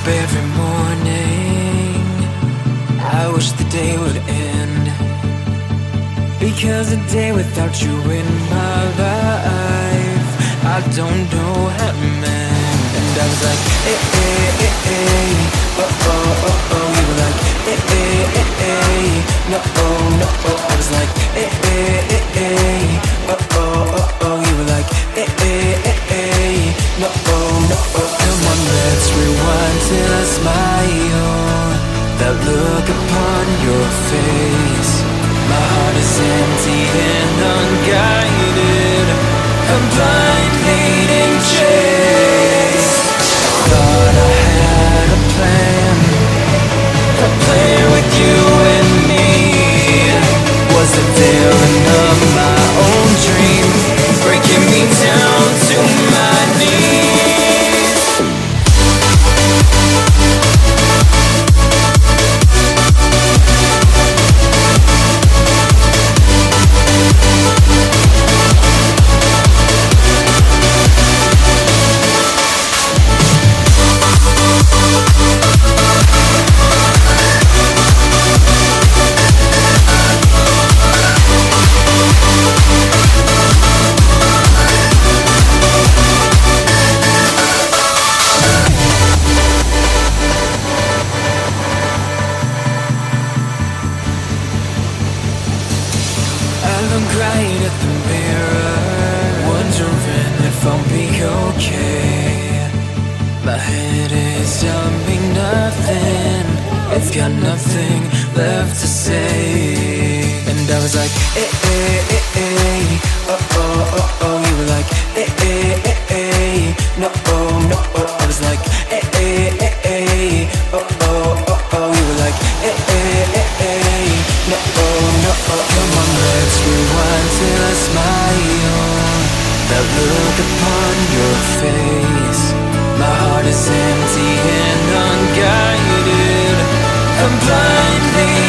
every morning, I wish the day would end, because a day without you in my life, I don't know how to mend. And I was like, hey, hey, hey, hey, oh, oh, oh, oh. You were like, hey, hey, hey, hey, no, oh, no, oh. I was like, hey, hey, hey, hey, oh, oh, oh, oh. You were like, hey, hey, hey, hey, no, oh, no, oh. Come on, let's rewind till I smile, that look upon your face. My heart is empty and unguided, I'm blind leading chase. Thought I had a plan with you and me. Was the villain of my own dream, breaking me down to my knees. Right at the mirror, wondering if I'll be okay. My head is telling me nothing, it's got nothing left to say. And I was like, hey, hey, hey, hey, oh, oh, oh, oh. You were like, hey, hey, hey, hey, no, oh, no, oh. I was like, hey, hey, hey, hey, oh, oh, oh, oh. You were like, hey, hey, hey, hey, no, oh, no, oh. Come on, let's rewind till I smile, that look upon your face. My heart is empty and unguided, I'm blind leading